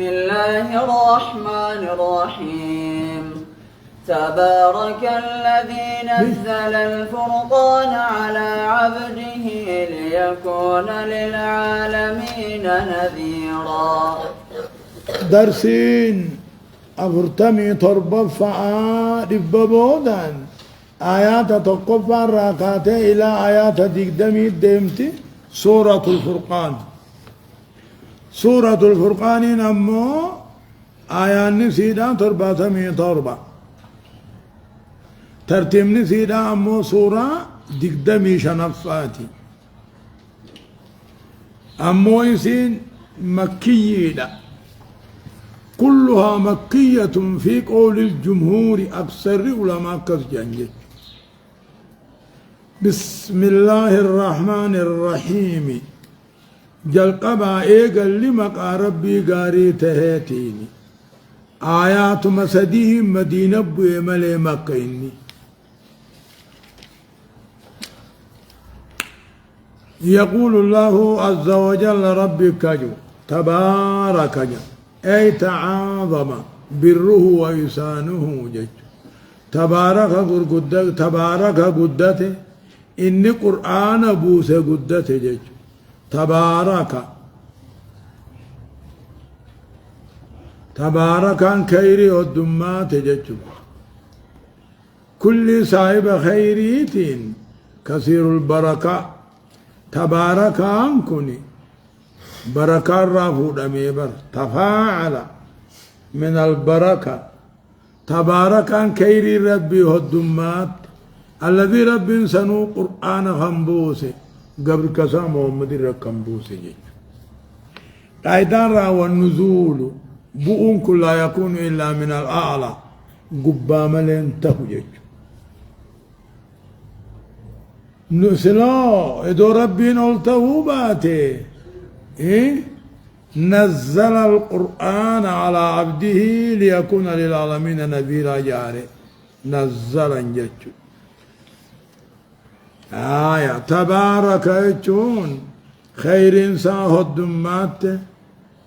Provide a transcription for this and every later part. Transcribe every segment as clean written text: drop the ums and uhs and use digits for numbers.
بسم الله الرحمن الرحيم تبارك الذي نزل الفرقان على عبده ليكون للعالمين نذيرا درسين أفرتمي تربة فعاد ببودان آيات تقفى الراكات إلى آيات تقدمي ديمتي سورة الفرقان سورة الفرقان نمو آيات نسيدا تربة تربة ترتيب نسيدا أمو سورة دقدمي شنفاتي أمو يسين مكية كلها مكية في قول الجمهور أكثر علماء كرجانجي بسم الله الرحمن الرحيم جلقبا إيقل لمقا ربي قاري تهيتيني آيات مسديهم مدينة بويمالي مكيني يقول الله عز وجل ربي كجو تبارك جو أي تعاظم بره وإحسانه جج تبارك قدته إن قرآن بوس قدته جج تبارك عن خيري والدمات جج كل صاحب خيريتين كثير البركة تبارك عنكني بركة رافود أميبر تفاعل من البركة تبارك عن كيري ربي والدمات الذي رب سنو قرآن خنبوسي قبل كسا محمد ركنبوسي قايدان را والنزول بؤون كل لا يكون إلا من الأعلى قبام لنتهو جيج نسلا إدو ربي نلتهو باتي إيه؟ نزل القرآن على عبده ليكون للعالمين نذيرا جاري نزلا جتشو آية تبارك يتشون خير إنسان الدمات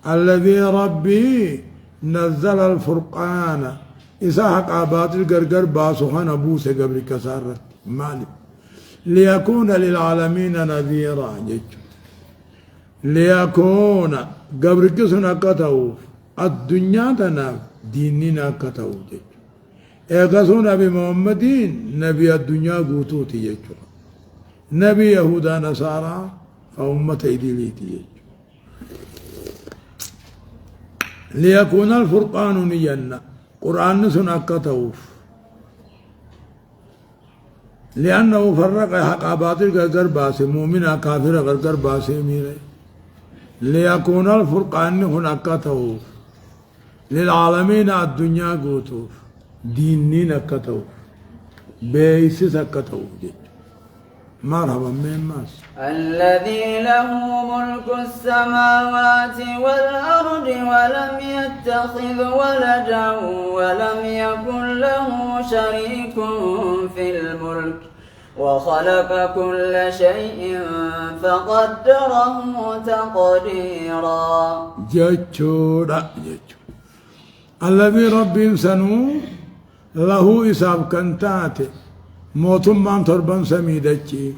الذي ربي نزل الفرقان إذا حق عباد القرقر باسوخان أبوسي قبل كسارة مالي ليكون للعالمين نذيرا جتشو ليكون قبل كسنا كتوف الدنيا تناف ديننا كتوف إيقاسون نبي محمدين نبي الدنيا قوتوتي يجو نبي يهودا نصارى فأمة إدليتي يجو ليكون الفرقان نينا قرآن سنا كتوف لأنه فرق حق باطل غرغر باسي مؤمن كافر غرغر باسي ميري ليكون الفرقان هناك توف للعالمين الدنيا قوتوف دينين كتوف بيسس كتوف مرحبا من ماس الذي له ملك السماوات والأرض ولم يتخذ ولدا ولم يكن له شريك في الملك وخلق كل شيء فقدره تقديرا جتشو الذي رب سنو له إساب كنتات موتمان تربان سميدتشي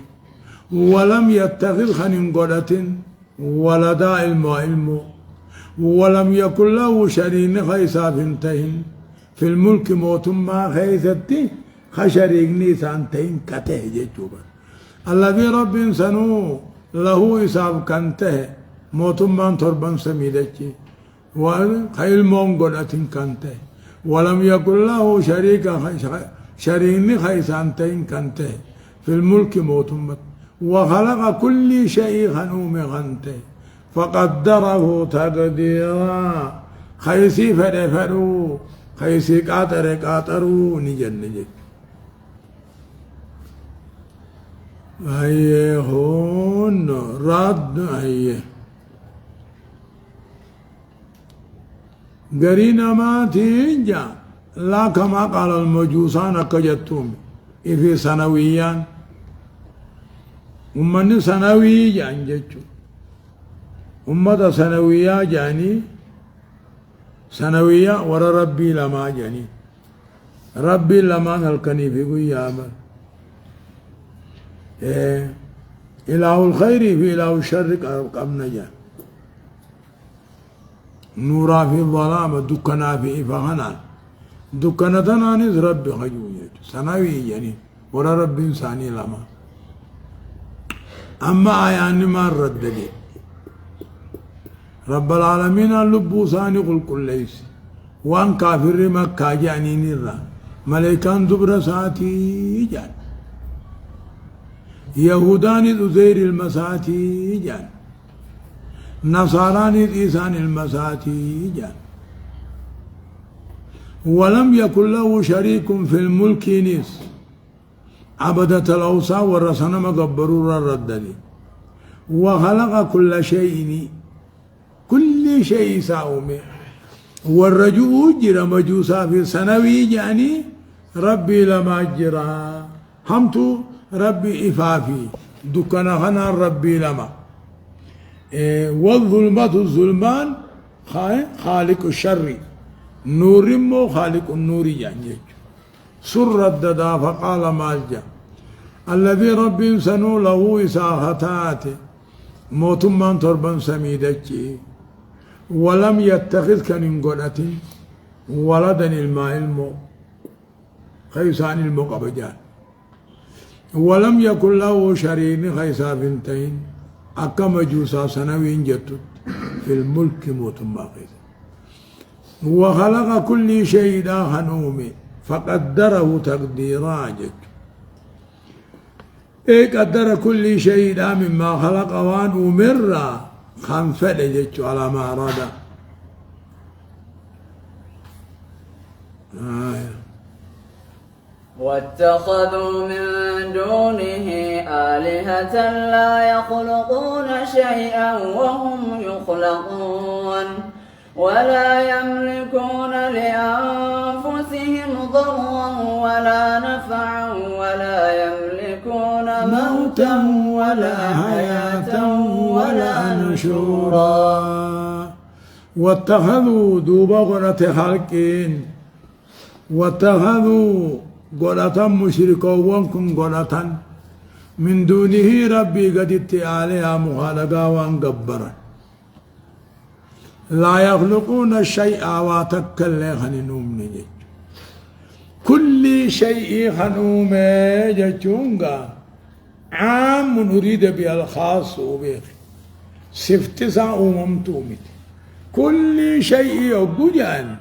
ولم يتخذ خنين قدة ولدا علم ولم يكن له شرين خيساب انتهن في الملك موتما خيثتي خشريقني سانتين كته جيجوبا الذي رب سنو له إساب كنته موتمان تربان سميدتشي وخيل مونغولة كنته ولم يكن له شريك خيسانتين كنته في الملك موتمت وخلق كل شيء خنوم غنته فقدره تقديرا خيسي فرفرو خيسي قاطرو نجن نجن هي هون رد هي قرينا ما تيجا لا كما قال المجوسان كجتهم في سنويان ومن سنوي جانجتشو أمة سنوية جاني سنوية ورا ربي لما جاني ربي لما هلكني في قيامة إله الخير في إله الشر قبل نجا نورا في الظلام دكنا في إفغانا دكنا تنانيز ربي خجوية سنوي يعني ورا ربي إنساني لما أما آياني ما رددي رب العالمين اللبو ثاني قل كل ليس وان كافر مكة جاني نرى ملائكان دبر ساتي جان يهودان ذزير المساتي جان نصاران إيسان المساتي جان ولم يكن له شريك في الملك نيس عبدة الأوصى والرسنا مقبرور الرددي وخلق كل شيء كل شيء ساومي والرجوع جرى مجوسا في سنوي يعني ربي لما جرى همتو ربي إفافي دكنا خنا ربي لما والظلمات الظلمان خالق الشر نور مو خالق النور يعني سر الددا فقال مالجا الذي ربي سنو له إساختات موتمان تربان سميدتي ولم يتخذ كننقلة ولدا الماء المو خيسان المقبجان ولم يكن له شريك خيسا بنتين أكما جوسا سنوين جتت في الملك موتما خيسا وخلق كل شيء دا خنومي فقدره تقديرا جت إيه قدر كل شيء دا مما خلق وان أمر خنفل جت على ما أراد واتخذوا من دونه آلهة لا يخلقون شيئا وهم يخلقون ولا يملكون لأنفسهم ضرا ولا نفعا ولا يملكون موتا ولا حياة ولا نشورا واتخذوا دوبا قرة خلقين واتخذوا قرة مشركون كن قرة من دونه ربي قد اتعاليها مخالقا وانقبرا لا يخلقون الشيء واتكل خنوم نجج كل شيء خنوم ججونغا عام أريد به الخاص وبيخ سفتسا وممتومت كل شيء يقجان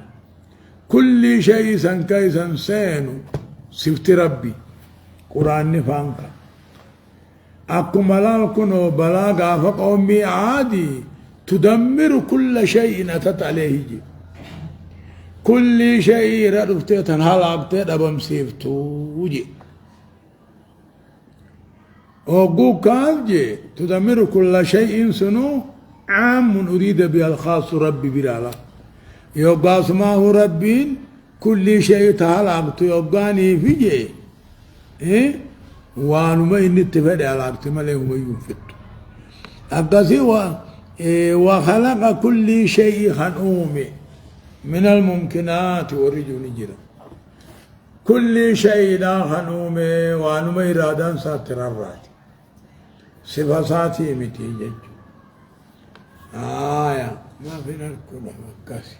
كل شيء سنكاي سنسينو سفت ربي قرآن نفانكا أكو ملال كنو بلاغا فقومي عادي تدمر كل شيء أتت عليه جي كل شيء رأفتي تنهلاقتي دبم سيفتو جي وقو كاف جي تدمر كل شيء سنو عام أريد به الخاص ربي بلالا يبقى اسمه ربين كل شيء تهلاقتي يبقاني في جي إيه وانو ما ينتفاد علاقتي ما لهم ينفت أقاسي وخلق كل شيء خنومي من الممكنات ورجو نجرا كل شيء لا خنومي وانو ما إرادان ساتر الراتي صفاتي متيجج ما فينا الكل مكاسي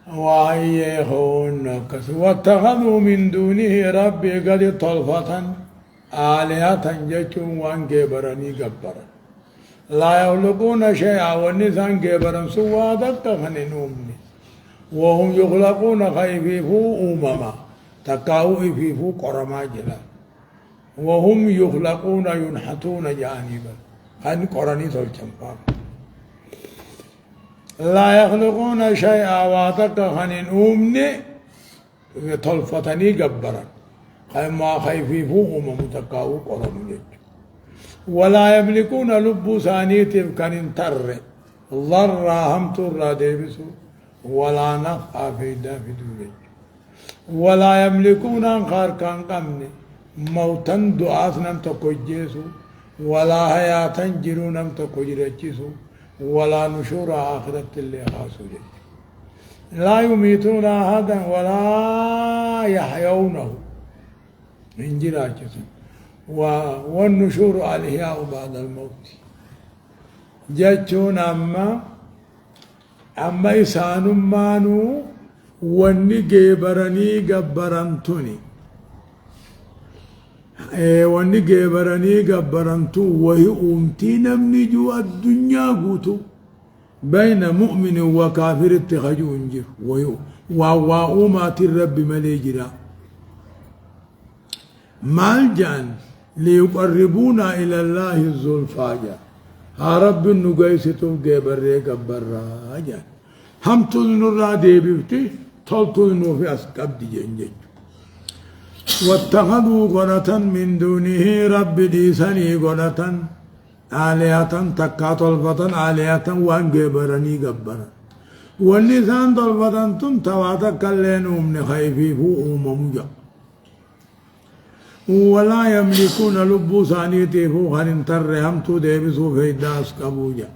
وهي هون كسي واتخذوا من دونه ربي قد طلفة آلهة جتم وان جبرني جبرا لا يخلقون شيئا والنسان جبرا سوى دقا خننومني وهم يخلقون خيفيفو أمما تكاو إفيفو قرما جلا وهم يخلقون ينحتون جانبا خن قرني سلچمبا لا يخلقون شيئا واتك خنين أمني طلفتني جبرا ما خيفيفوه متكاو قرن ولا يملكون لب ثانيت كان انتر ضر هم تر ديبسو ولا نفع في دافدوج ولا يملكون انخار كان قمني موتا دعاث نم تكوجيسو ولا حياة جرو نم تكوجرچيسو ولا نشور آخرة اللي خاصو جي لا يميتون أحدا ولا يحيونه من جراجة والنشور الإحياء بعد الموت جاتشون أما إسان مانو واني جبرني جبرنتوني واني جبرني جبرنتو وهي أمتي نمني جو الدنيا قوتو بين مؤمن وكافر اتخجوا انجر وأمات الرب مليجرا مالجان ليقربونا إلى الله الزلفاجا ها رب النقيستو جبري جبراجا هم تنرى ديبيفتي تلتنو في أسكاب دي جنجج واتخذوا قرة من دونه رب ديساني قرة آلهة تكا طلفة آلهة وان جبرني جبرا واللسان طلفة تم تواتك اللينهم نخيفي فوق ممجا ولا يملكون لبو ثانيتي فوق هننتر همتو ديبسو في الداس كبوجا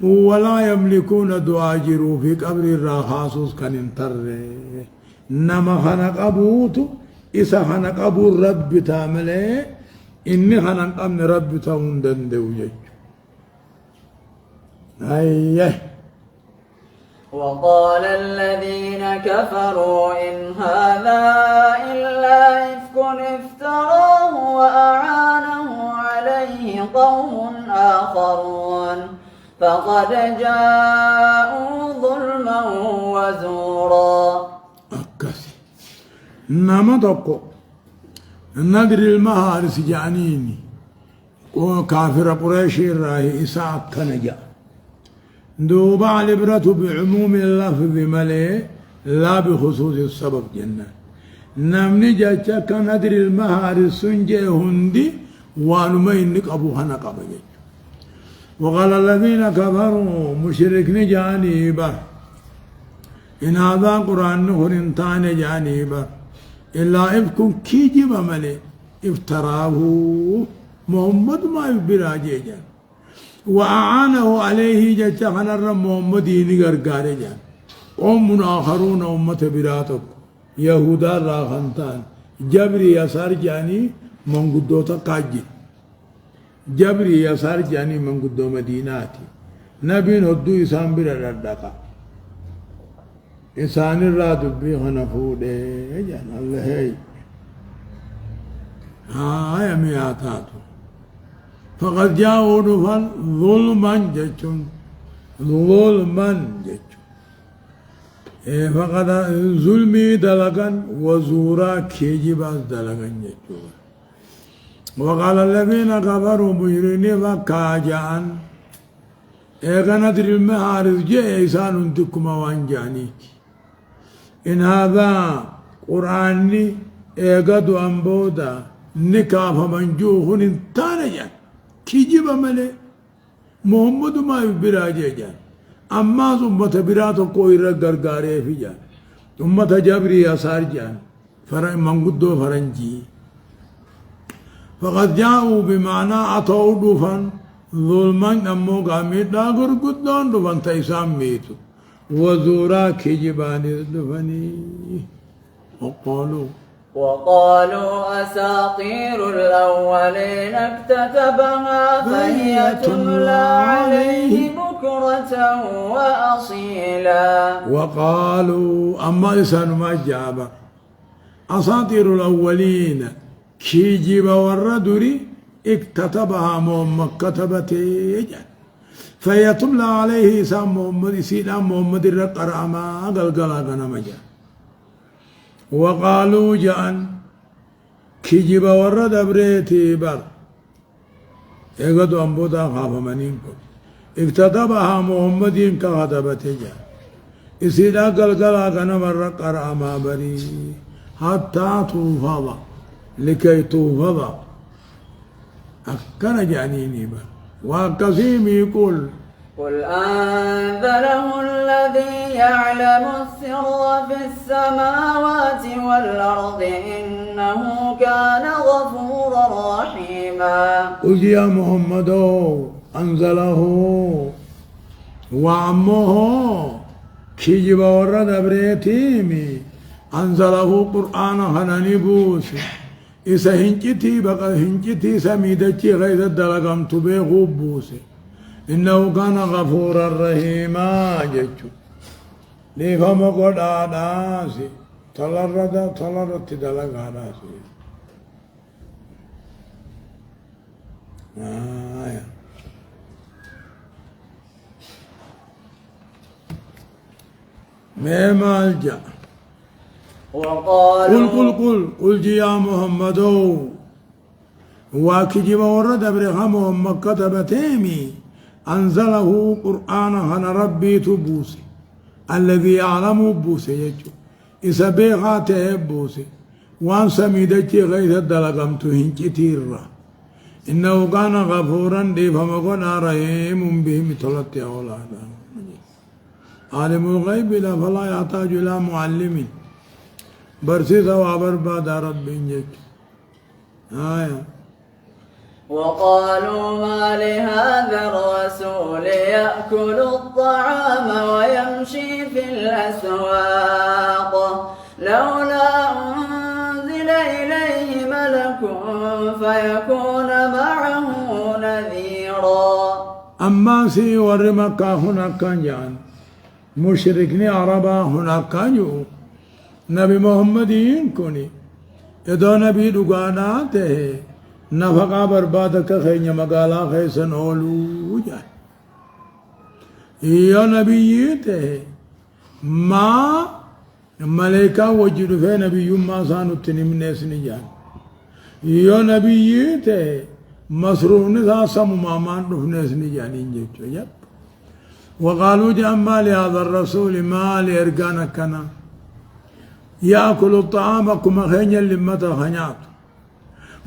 ولا يملكون دواجروا في قبر الراخاصوس كننتر نما خنق أبوتو إسا خنق أبو الرب تامله إني خنق أمن رب تاوندن دوجج أيه وقال الذين كفروا إن هذا إلا إفك افتراه وأعانه عليه قوم آخرون فقد جاءوا ظلما وزورا أكسي نما تقو ندري المهارس جانيني وكافر قريش الراهي إساء كنجا دوبا العبرة بعموم اللفظ ملئ لا بخصوص السبب جنة نمني جاچا كندري المهارس سنجي هندي وانما إنك أبوها نقب جاچ وقال الذين كفروا مشركين جانبا إن هذا قرآن نخرنتان جانبا إلا إفكم كيجب ملي افتراه محمد ما يبراجي جان وأعانه عليه جاء خنر محمد ينقر جان قوم آخرون أمة براتك يهودا راخنتان جبري يسار جاني من قدوتا قاجي جبري يسار جاني من قدو مديناتي نبي هدو إسان برا ردقا إسان الراد بي خنفوده جان الله هي يا مياتاتو فقد جاءوا دفن ظلما جتون ظلما جتون فقد ظلمي دلقا وزورا كيجباز دلقا جتون وقال الذين كفروا مجرمين فكاجان ندري المعارف جاء إنسان انتكما وانجانيك إن هذا قرآني إيقادو أنبودا نكاف منجوه انتانجان كيجب ملي محمد ما يبراجي جان أما أمة براتو کوئی رگرگارے في جان أمة جبري أسار جان من قدو فرنجي فقد جاءوا بمعنى أطعوا دفن ظلما أمو قامت داغر قدون دفن تيسام ميتو وزورا كيجبان دفني وقالوا أساطير الأولين اكتتبها فهي تملى عليه بكرة وأصيلا وقالوا أما إنسان ما جاب أساطير الأولين كيجب والردري اكتتبها محمد كتبته فهي تملى عليه إسام محمد سيدنا محمد الرقرأما قلقلا قنمجا وقالوا جان كجب ورد بريتي بر يقدوا أنبودا خاف منينكم اكتتبها محمد كهتبته جان إسيدا قلقلا قنم الرقرأما بري حتى توفض لكي توفض أكن جانيني بر وكثير يقول قل أنزله الذي يعلم السر في السماوات والأرض إنه كان غفورا رحيما قل يا محمد أنزله وأمه كيجب ورد بريتيمي أنزله قرآن هناني بوس إسا هنجتي بقى هنجتي سميدتي غيث الدلقم تبيغو بوس إنه كان غفورا رحيما جيجو ليفهم قد آداسي تلرت دلق آداسي ما مالجأ وقالوا قل جي يا محمد واكجب ورد برغم محمد كتبتيمي أنزله قرآن هنا ربي تبوسي الذي يعلم بوسي يجو إسا بيغاته بوسي وان سميدتي غيث الدلقم تهنكي تيرا إنه كان غفورا دي فمقنا رحيم بهم تلتي أولادا عالم الغيب لا فلا يحتاج إلى معلم برسي ثواب بعد رب جك وقالوا ما لهذا الرسول يأكل الطعام ويمشي في الأسواق لولا أنزل إليه ملك فيكون معه نذيرا أما سي ورمك هناك كان جان مشركني عربا هناك كان جو نبي محمد ينكني يدو نبي دقاناته نفقا بربادك خيني مقالا خيسن أولو جاي يا نبيته ما ملائكة وجد في نبي ما سانو تنم نسني جان يا نبيته مسرور نذا سم مامان نسني جان ينجو يب وقالوا جاء لهذا الرسول ما لإرقانا كنا يأكل الطعام كما خينيا لمتا خنيات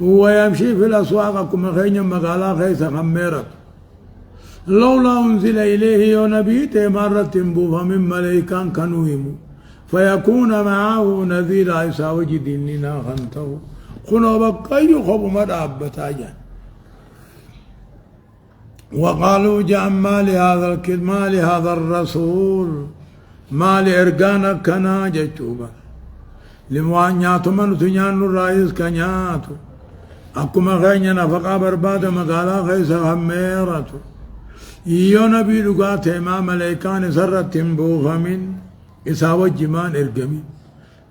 ويمشي في الأسواق كما خينيا مقالا خيسا خميرت لولا أنزل إليه ونبيته مرة بوفا من ملائكان كانوهم فيكون معه نذير عيسى وجديننا خنته خنو بقى يخب مدعبتا جان وقالوا جاء ما لهذا الرسول ما لإرقانا كنا جتوبا لموانياتو من تنيانو الرئيس كنياتو أكما خينيا نفقا بربادة مقالا خيسا خميرتو يو نبي لغاته ما ملائكان سرت تنبوفا من إساوة جمان إرقمي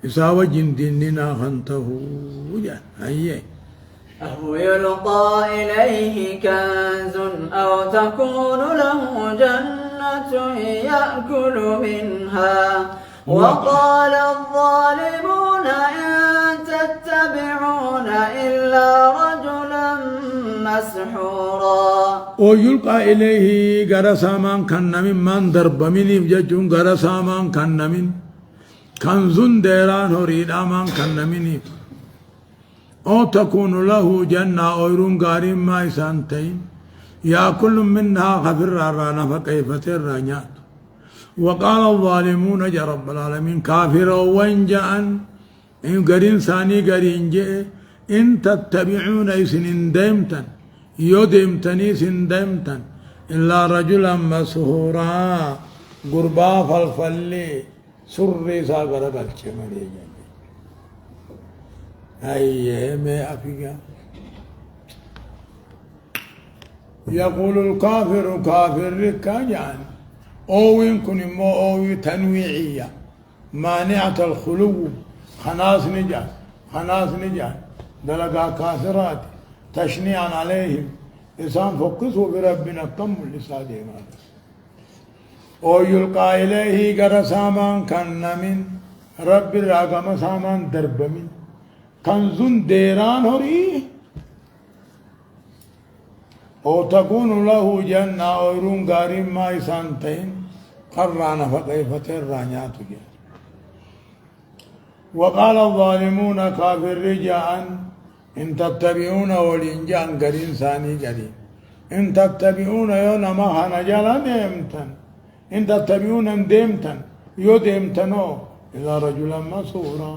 إساوة جنديننا خنته جان هيا أو يلقى إليه كنز أو تكون له جنة يأكل منها وقال الظالمون إن تتبعون إلا رجلا مسحورا ويلقى إليه غرسامان كنمين من درب من يفججون غرسامان كنمين كنز ديران هريد آمان كنمين أو تكون له جنة أويرون غارين ما يسانتين يأكل منها خفر رانا فكيف ترانيات وقال الظالمون يا رب العالمين كافر وإن جاء إن قرين ثاني قرين جاء إن تتبعون إسن ديمتا يدمتني سن ديمتا إلا رجلا مسهورا قربا فالفلي سري ساقر بالشمالي هاي ما أفيقا يقول الكافر كافر ركاجان أو يمكن مو أو تنويعية مانعة الخلو خناس نجاس دلقا كافرات تشنيعا عليهم إنسان فقصوا بربنا كم لسادهم هذا أو يلقى إليه قرسامان كان من رب الرقم سامان درب من كنز ديران هري أو تكون له جنة أو يرون غارين ما يسانتين قرانا فكيف ترانيات جاء وقال الظالمون كافر رجاء إن تتبعون ولينجان قرين ثاني قرين إن تتبعون يوم ما هنجالا ديمتن إن تتبعون ديمتن يو ديمتنو إذا رجلا مسورا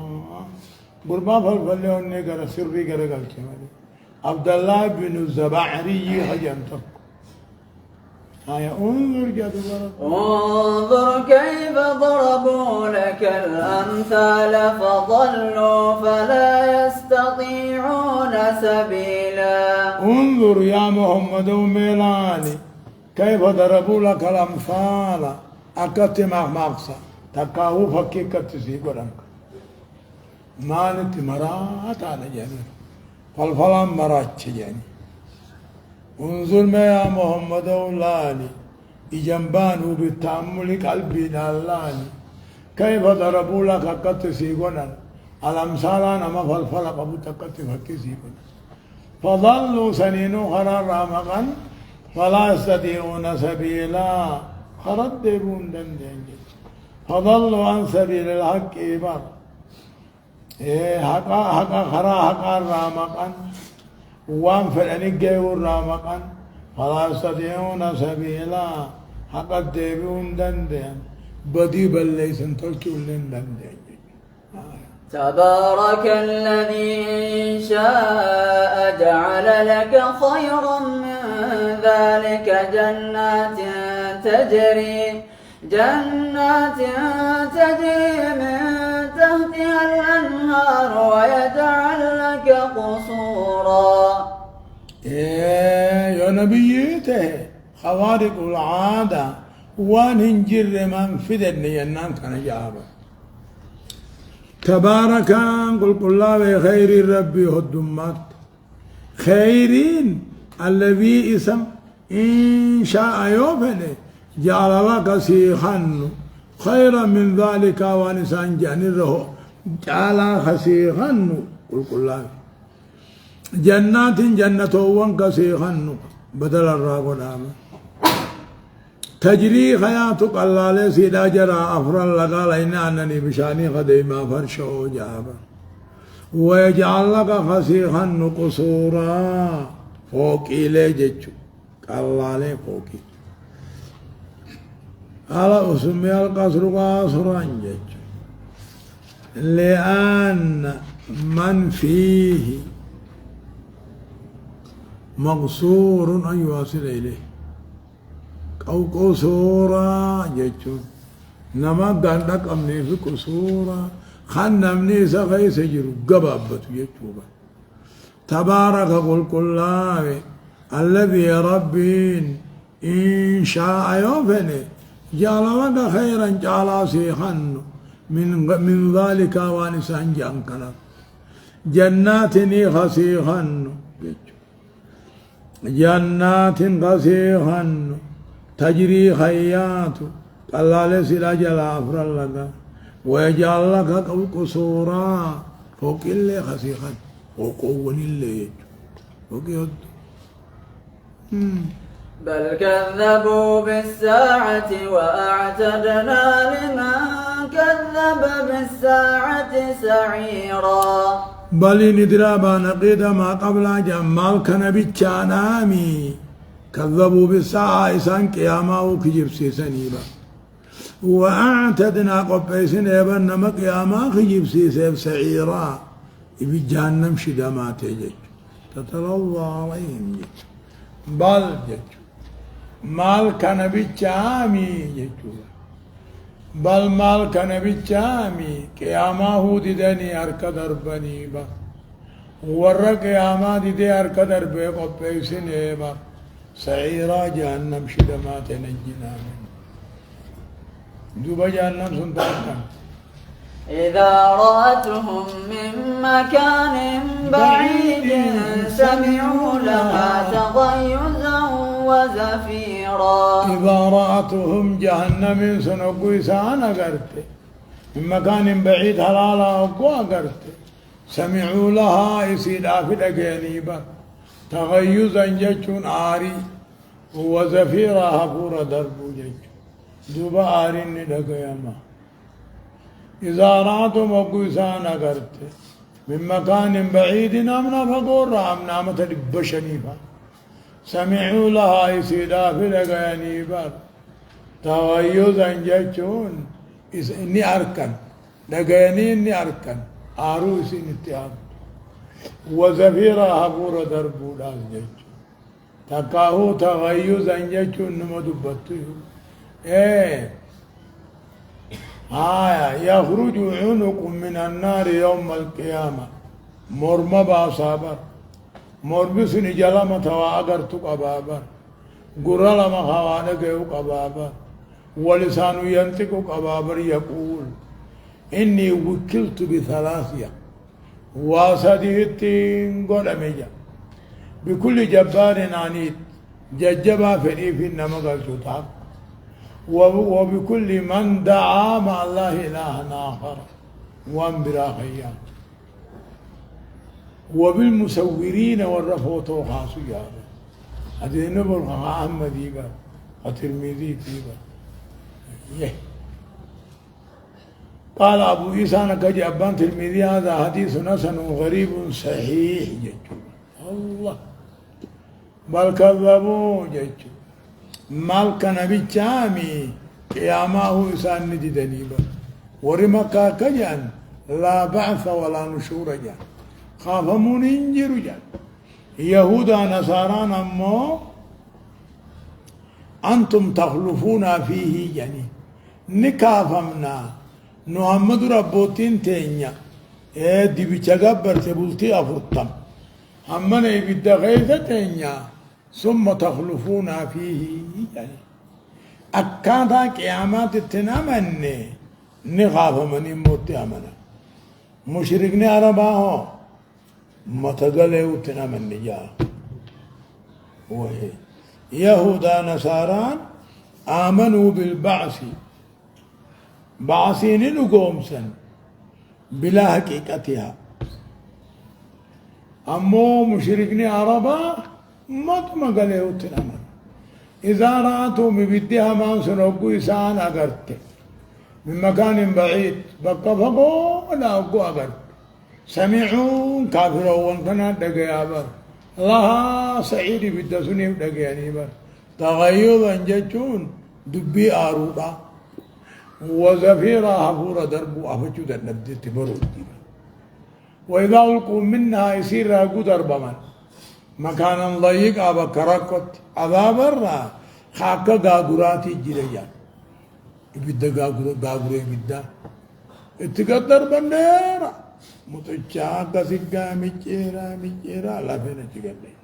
قربا فالفليون نقر سري قرقل كمالي عبد الله بن الزبعري حجمتك انظر جدول انظر كيف ضربوا لك الأمثال فضلوا فلا يستطيعون سبيلا. انظر يا محمد وميلاني كيف ضربوا لك الأمثال أكتم مقصى تكاهو فكي كتسي قرنك مالت مرات على جانب فالفلان مرات جانب. انظر ما يا محمد أولاني إجنبانه بالتأمل قلبي دالاني كيف ضربوا لك كتسي قرنك الأمثال أنا فالفلا قبو تكتي فكسي قرنك فظلوا سنين خرر رامقا فلا يستطيعون سبيلا خرد ديبون دندين فضلوا عن سبيل الحق إبار حقا خرا حقا رامقا وان فلنقيو رامقا فلا يستطيعون سبيلا حقا ديبون دندين بدي بل ليسن تلكولين دندين. تبارك الذي إن شاء جعل لك خيرا من ذلك جنات تجري من تحتها الأنهار ويجعل لك قصورا. يا نبيته خوارق العادة وانهنجر من فدني ينام كان جابا تبارك قل الله بخير ربي هدمت خيرين الذي اسم إن شاء يوفني جعل لك سيخا خيرا من ذلك ونسان جانره جعل خسيخا قل الله جنات جنة وانك سيخا بدل الراغ نام تجري خياتك الله ليسي لا جرى أفرا لقال إن أنني بشاني قديما فرشه جابا ويجعل لك خسيخا قصورا فوقي لي جتشو الله لي فوقي على أسمي القصر قاصرا جتشو لأن من فيه مقصور أن يواصل إليه أو قصورا جتشو نما دندك أمني في قصورا خن أمني سخي سجرو قبابة جتشو تبارك قل كله الذي ربين إن شاء يوفني جعل لك خيرا جعل سيخا من ذلك وانسان جانكنا جنات خسيخا جنات خسيخا تجري خيات الله ليس لا جل أفر لك ويجعل لك قصورا فوق اللي خسيخا وقوة اللي فوق يد. بل كذبوا بالساعة وأعتدنا لمن كذب بالساعة سعيرا. بل ندرابا نقيد ما قبل جمال كنبيتشانامي كذبوا بالساعة إسان قياما وكجب سيسانيبا وأعتدنا قبيسين إبن نما قياما كجب سيسيب سعيرا إبي جهنم شدامات يجج تتلوى عليهم جج بل جج مال كنبيتشامي جج بل مال كنبيتشامي قياما هو ديدني أركا دربني با ورّا قياما ديدي أركا دربي قبيسين إبا سعيرا جهنم شدامات نجنا من دوبا جهنم سنتاكم. إذا رأتهم من مكان بعيد سمعوا لها تغيظا وزفيرا. إذا رأتهم جهنم سنقوي سانا قرت من مكان بعيد هلالا أقوى قرت سمعوا لها يسيد آفد أكينيبا تغيظا جتشون آري وزفيرا هفورا دربو جتشون دوبا آرين ندقيما. إذا رأتهم وقوسان أغرت من مكان بعيد نامنا فقور رامنا متلبشنيفا سمعوا لها يسيدا في لغانيبا تغيظا جتشون إني أركن لغاني إني أركن آروسي نتياب وزفيرا هبور دربو داس جتشون تكاهو تغيزا جتشون نما دبتو ايه يخرج عنق من النار يوم القيامة مرمى باصابر مرمى سني جلما تواغرتو قبابر قرلما خوانك قبابر ولسان ينطق قبابر يقول إني وكلت بثلاثية واسديتين قلمجا بكل جبار عنيد ججبا فري في النمغ الشتاب وبكل من دعا مع الله إلها آخر وانبرا خيام وبالمسورين والرفوت وخاصيا هذه نبر أحمد يقال الترمذي يقال قال أبو عيسى نكجي أبان ترمذي هذا حديث حسن غريب صحيح جدّ الله بل كذبوا جدّ مالك نبي جامي قيامه إنسان ندي دنيبا ورمكا كجان لا بعث ولا نشور جان خافمون ينجر جان يهودا نصارى أمو أنتم تخلفون فيه يعني نكافمنا محمد ربوتين تينيا دي بيشغبر تبولتي أفرطم أمنا يبدا غيثة تينيا ثم تخلفون فيه يعني أكادا قيامات التنامني نخاف من موتي أمنا مشركني عرباه متقلوا تنامني جاء وهي يهودا نصاران آمنوا بالبعث بعثين نقومسا بلا حقيقتها أمو مشركني عربا ما قالوا تنامن إذا رأتهم ببدها ما سنوكو إسان أغرت من مكان بعيد بقى فقو لا أقو أغرت سمعوا كافرون وانتنا دقيا بر الله سعيد بدسوني دقياني بر تغيظا جتون دبي آرودا وزفيرا حفورا دربو أفجو در نبدت برودي وإذا ألقوا منها يصير راقو دربما مكانا ضيق أبا كراكوت عذاب الرا خاكا غاغوراتي جريان إبدا غاغوري إبدا اتقدر بنديرا متشاكا سيقا مجيرا لا فينا تقدر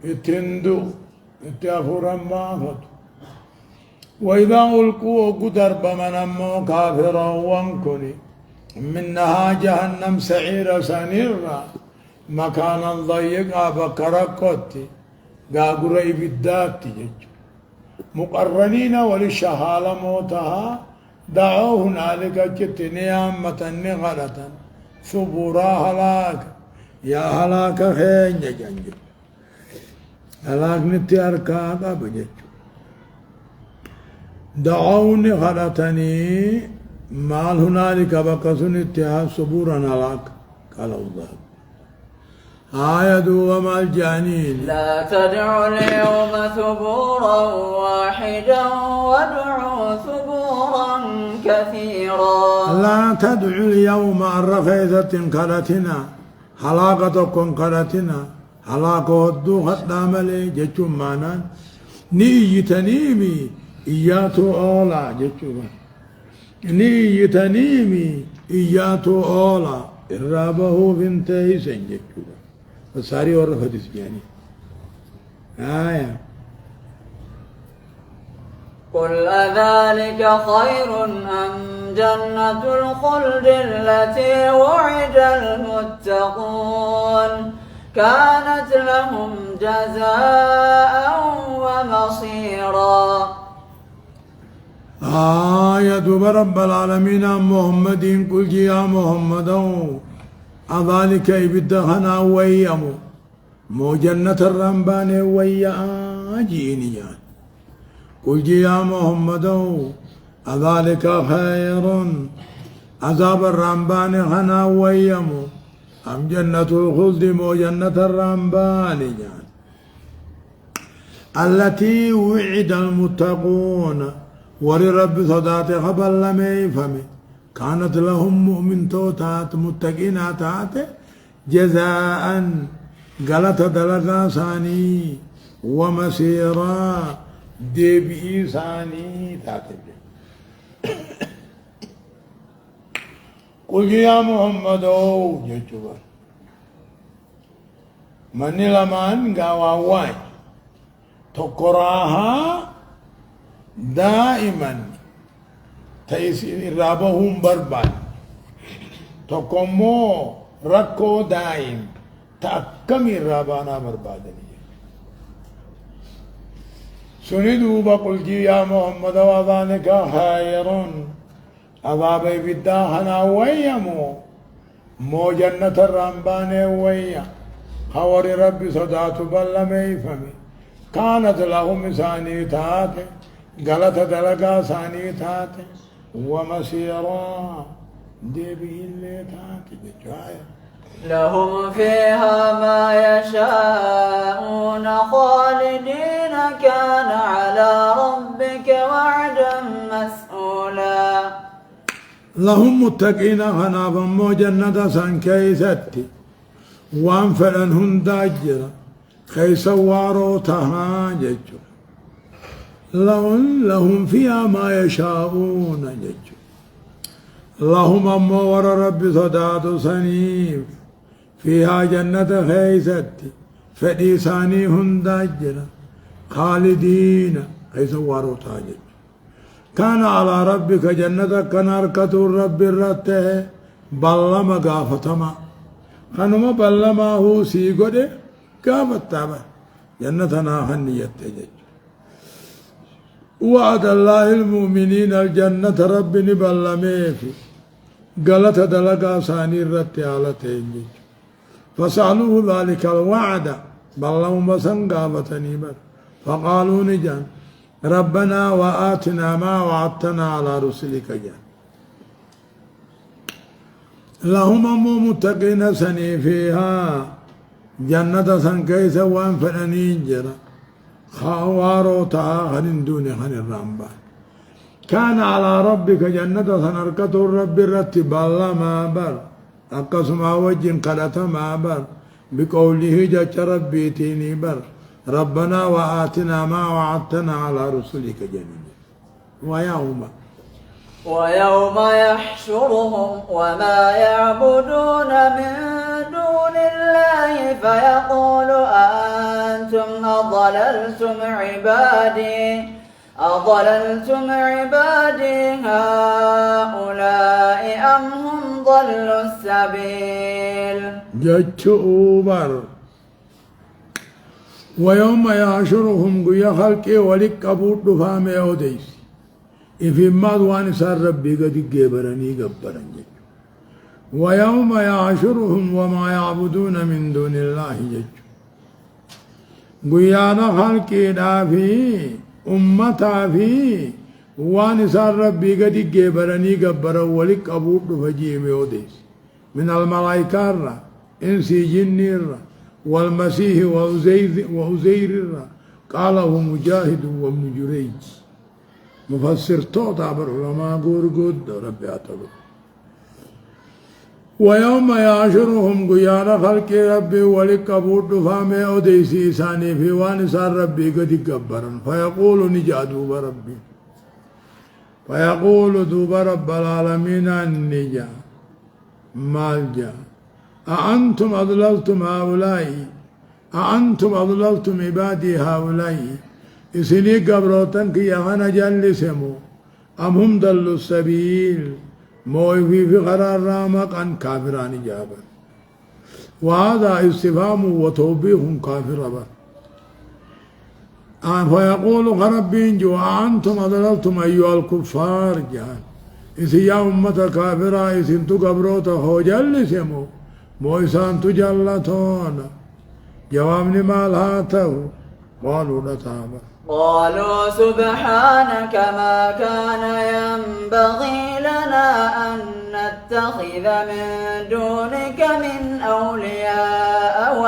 اتندو اتافورا ما فتو وإذا ألقوا قدر بمن أمو كافرا وانكني منها جهنم سعيرا سنيرا مكانا ضيقا بكركوتي غاغورا إبدات مقرنين وللشهالة موتها دعوا هنالك جت نعمة غلة ثبورا هلاك يا هلاك خين جنج هلاك نتي أركاكا بجج دعوني غلطني مال هنالك بقصن اتها صبورا هلاك قال الله آية وما الجانين لا تدعوا اليوم ثبورا واحدا وادعوا ثبورا كثيرا لا تدعوا اليوم الرفيزة كرتنا حلاقتكم كرتنا حلاقه الدو خدام لي جتشم مانان نيتنيمي إياتو أولا جتشم نيتنيمي إياتو أولا إرابه بنتهي سنجتشم فساري ورا حديث يعني آية قل أذلك خير أم جنة الخلد التي وعد المتقون كانت لهم جزاء ومصيرا آية برب العالمين محمد قل يا محمد أذلك إبدخنا ويمو مو جنة الرمبان ويا جيني جان قل يا محمد أذلك خير عذاب الرمبان خنا ويمو أم جنة الخلد مو جنة الرمبان جان التي وعد المتقون ولرب صدات خبر لم يفهمي كانت لهم مؤمن توتات متقين تات جزاء غلط دلقا ثاني ومسيرا ديبئي ثاني تاتب قل يا محمد جيجوبا من لمن قاواواي تقراها دائما تيسير رابهم بربان تقومو ركو دائم تأكمي رابانا بربادني سندوا بقل يا محمد وذلك خير أبابي بداهنا ويمو مو جنة الرمبان ويا خور ربي صدات بلمي فمي كانت لهم ثانيتات غلط دلقا ثانيتات ومسيرا دي به اللي تاتي بجاية لهم فيها ما يشاءون خالدين كان على ربك وعدا مسؤولا لهم متقين خنابا مو جنة سان كيستي وان فلن هنداجرا خيسا وارو تهاججو لهم فيها ما يشاءون ججو اللهم أما ور رب صدات سنيف فيها جنة خيستي فديساني هنداجرا خالدين خيسا وارو تهاججو كان على ربك جنة كناركة الرب الرته بلما قافتما خنما بلما هو سيقود قافتما جنتنا خنيت تجج وعد الله المؤمنين الجنة رب نبلمي في قالت دلقا ثاني الرته على تنجج فسألوه ذلك الوعد بلما مسن قافتني بر فقالوا نجان ربنا وآتنا ما وعدتنا على رسلك جان لهم أمو متقين سني فيها جنة سن كيس وان فنانين جرا خوارو تها خنين دوني خن الرمبان كان على ربك جنة سنركة الرب الرتب الله ما بر أقسم وجه قلت ما بر بقوله جاء ربي تيني بر ربنا وآتنا ما وعدتنا على رسلك جميعا ويوم يحشرهم وما يعبدون من دون الله فيقول أنتم أضللتم عبادي هؤلاء أم هم ضلوا السبيل جتشوبر ويوم يعشرهم قيا خلقي ولك أبوت فام يوديس إفي مادوان سار ربي قد جبرني جبرني ويوم يعشرهم وما يعبدون من دون الله جج قيا خلقي دافي أمتا في وان سار ربي قد جبرني جبر ولك أبوت فجيم يوديس من الملائكة إنسي جني والمسيح وعزير قاله مجاهد وابن جريج مفسر تعتبر علماء قد ربي اعتبر ويوم يعشرهم قيانا خلق ربي ولك أبود فامي أوديسي ثاني في وانسان ربي قد كبرا فيقول نجادوب ربي فيقول دوب رب العالمين النجا مالجا أأنتم أضللتم عبادي هؤلاء إسني قبروتن كي يغانا جلسمو أم هم ضلوا السبيل موي في قرار رامق عن كافران جابر وهذا استفهام وتوبيخ كافر بر فيقول ربي جو أنتم أضللتم أيها الكفار جان إسي يا أمة كافرة إسن تقبروتا هو جلسمو مويسان تجلتون جوابني مال هاته قالوا نتابع قالوا سبحانك ما كان ينبغي لنا أن نتخذ من دونك من أولياء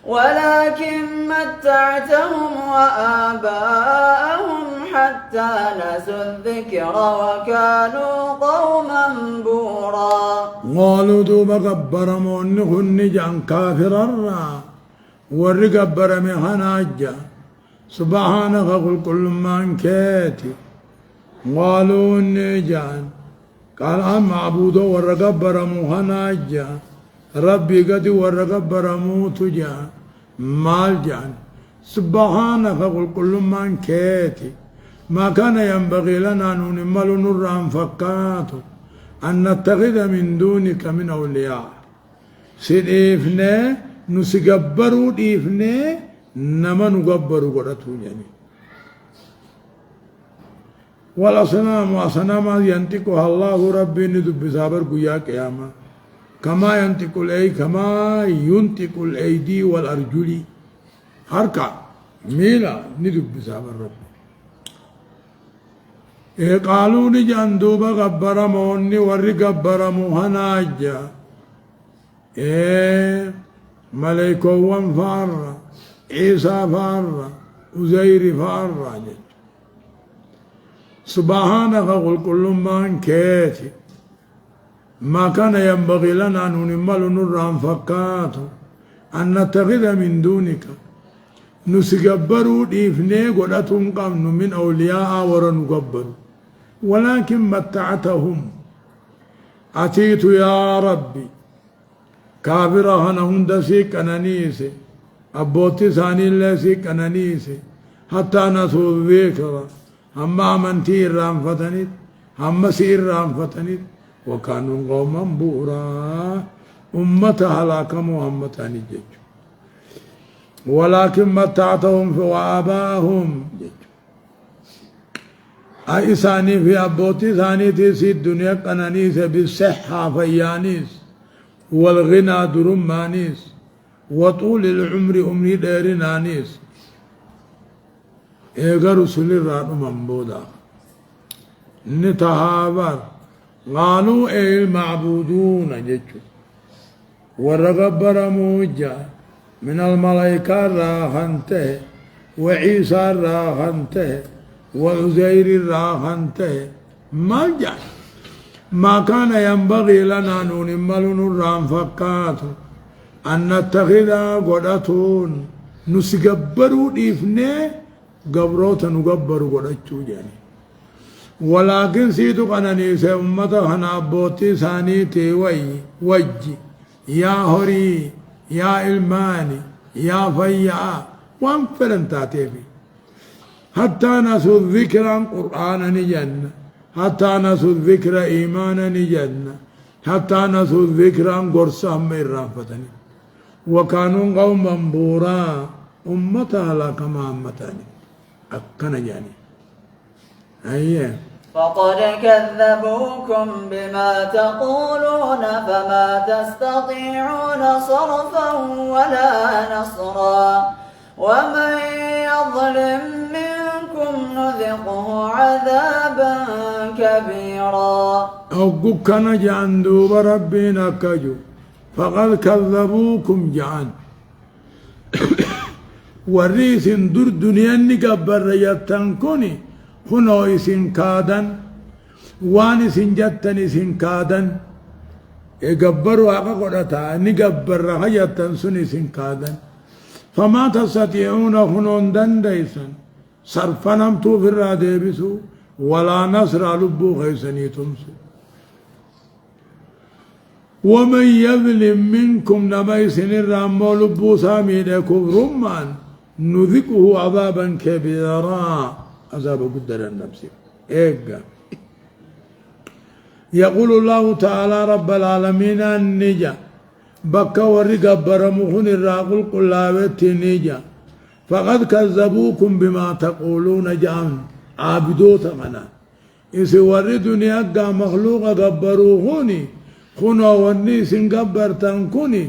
ولكن متعتهم وآباءهم حتى نسوا الذكر وكانوا قوما بورا قالوا دوبا قبرمون هن جان كافر الرا ور قبرم هناجا سبحانك قل كل ما انكيتي قالوا النجان قال أم معبودو ور قبرم هناجا ربي قد ور قبرم تجا مال جان سبحانك قل كل ما انكيتي ما كان ينبغي لنا أن نمل نرا فكاته أن نتخذ من دونك من أولياء سيديفنا نسيقبروا ديفنا نما نقبروا قرأتوا يعني والأصنام وأصنام ينطقها الله ربي ندب بسابر قيا قياما كما ينطق كما ينطق الأيدي والأرجل حركة ميلا ندب بسابر ربي قالوا نجان دوبا غبرموني ورّي غبرمو هناجا ملائكو فار عيسى فار عزير فار سبحانك قل كل ما انكيتي ما كان ينبغي لنا أن نمل نرا فكاته أن نتخذ من دونك نسيقبروا ديفني قدتهم قمن من أولياء ورنقبروا ولكن متعتهم أتيت يا ربي كافرها هند سيك أنانيسي أبوتي ثاني الله سيك أنانيسي حتى نسوا الذكر هم أمنتي الرام هم سير الرام وكانوا قوما بورا أمة هلاك محمد جج ولكن متعتهم وآباهم جج أي ثاني في أبوتي ثاني تيسي الدنيا قنانيس بالصحة فيانيس والغنى درمانيس وطول العمر أمري ديرنانيس إيغا رسول الراد منبودا نتهابر قالوا أي المعبودون جيتشو ورغبر موجة من الملائكة راخنته وعيسى راخنته وعزير راخنته ما جاء ما كان ينبغي لنا أن نمل نرام فكاته أن نتخذ قدتون نسيقبروا ديفني قبروتا نقبروا قدتشو جاني ولكن سيدو قناني سي أمتا هنا بوتي ثانيتي وجي يا هري يا إلماني يا فيا وان فلنتاتي في حتى نسوا الذكر قرآن جنة حتى نسوا الذكر إيمانا جنة حتى نسوا الذكر قرصا من رافتني وكانوا قوما بورا أمتها لا كما أمتاني أكنا جاني أيه فقد كذبوكم بما تقولون فما تستطيعون صرفا ولا نصرا ومن يظلم منكم نذقه عذابا كبيرا أوقو كان جان دوب ربنا كجو فقد كذبوكم جان وريث در دنيا نقبر ريتان كوني هنو اسن كادن وان اسن جتن اسن كادن يقبروا حقا قدتا نقبر ريتان سن اسن كادن فما تستطيعون هنون دنديسا صرفا نمتو في الرادبسو ولا نصر لبو خيسني تمسو ومن يظلم منكم نميسن الرامو لبو سامي كفرمان نذقه عذابا كبيرا عذاب قدر النفس إيقا يقول الله تعالى رب العالمين النجا بكا ورقا برمخن الراقل قلاوة نجا فقد كذبوكم بما تقولون جان عابدو تمنا إذا وردني أقا مخلوقا قبروهوني خنوا وني سن قبرتن كوني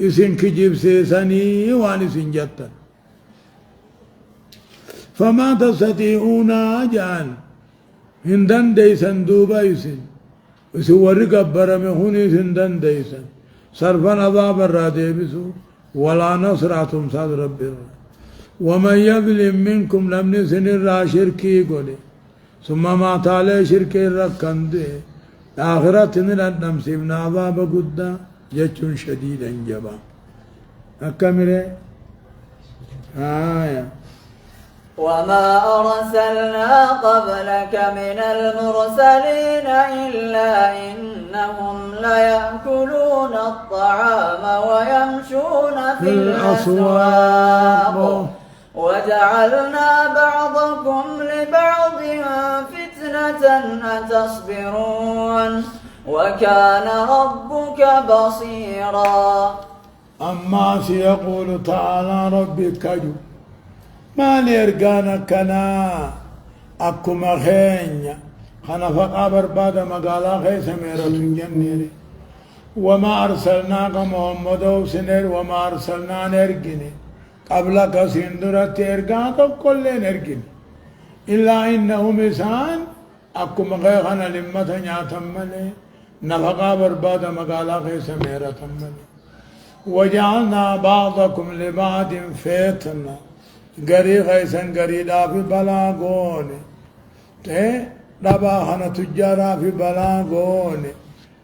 إسن كجيب سيساني واني سن جتن فما تستطيعون جان هندن ديسن دوبا يسن وسوري قبر مخوني هندن ديسن صرفا عذاب الرادي بسو ولا نصراتهم صاد ربي ومن يظلم منكم لم نسن الرا شركي قولي ثم ما تعالى شركي ركن دي آخرات نلدم سيبنا عذاب قد جتشون شديدا جبا أكمل آية وما أرسلنا قبلك من المرسلين إلا إنهم ليأكلون الطعام ويمشون في الأسواق وجعلنا بعضكم لبعض فتنة أتصبرون وكان ربك بصيرا. أما سيقول تعالى ربي كجو ما ليرقانا كنا أكما خينيا خنا فقا بربادا مقالا خي سميرة جنيري وما أرسلناك محمد سنير وما أرسلنا نرقني قبلك سندرة إرقانا كل نرقني إلا إنهم إسان أكما خي خنا لمتا نعتمني نفقا بربادا مقالا خي سميرة تمني وجعلنا بعضكم لبعض فتنة غري غيسن غري دافي بلاغوني تي دبا خنا تجارا في بلاغوني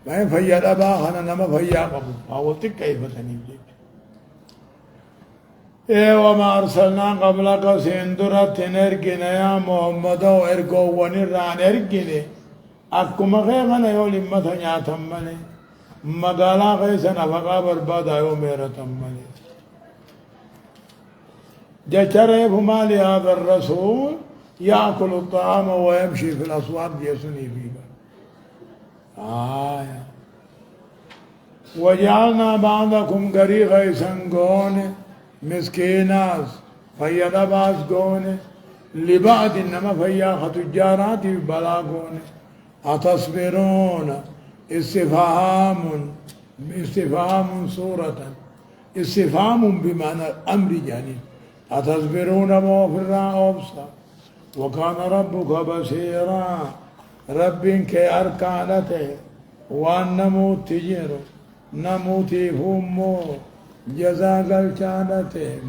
ما فيا دبا خنا نما فيا قبو او كيف تنيجي اي وما ارسلنا قبلك سندرة نرجنا يا محمد ارجو ونران ارجني اكما غيغنا يولي متنيا تمني مقالا غيسن افقا بربادا يوم ميرا تمني جتريف ما لهذا الرسول يأكل الطعام ويمشي في الأسواق يسني فيها آية وجعلنا بعضكم قريغا يسنقون مسكيناس فيدا باسقون لبعض إنما فياخ تجارات بلاغون أتصبرون استفهام صورة استفهام بمعنى الأمر جانب أتصبرون موفرا أبصر وكان ربك بصيرا رب كي أركانته وأن نموت تجيرو نموتي فمو جزاء الجانته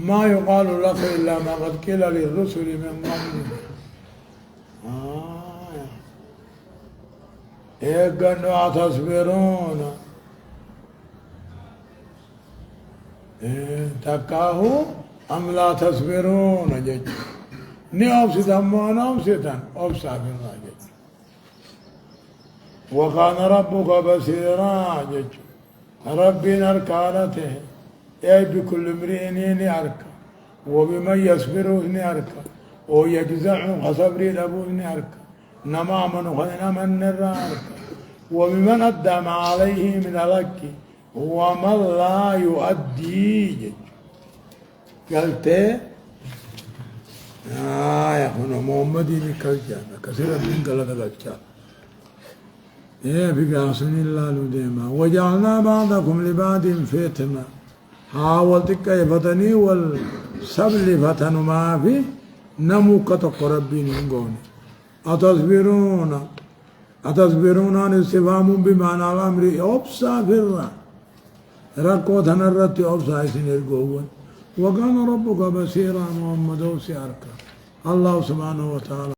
ما يقال لك إلا ما قد قيل للرسل من قبلك إيقنوا أتصبرون تكاهو أم لا تصبرون جج ني أبسطا ما أبسطا أبسطا في الراجج وكان ربك بصيرا جج ربي نركانته أي بكل امرئ أركا وبمن يصبره أركا ويجزع خصبري لابو أركا نما من خلنا من نرى أركا وبمن أدى ما عليه من الأكي ومن لا يؤدي قلت يا أخونا محمد كالجانا كثيرا من قلت الأجال إيه بقاسن الله لديما وجعلنا بعضكم لبعض فتنة حاولت كيف تني والسبل فتن ما في نموك تقربين نقوني أتصبرون عن استفهام بمعنى الأمر أبصى في الرأي ركوت هنرتي أبصى سنرقوون وكان ربك بصيرا محمد وسيارك الله سبحانه وتعالى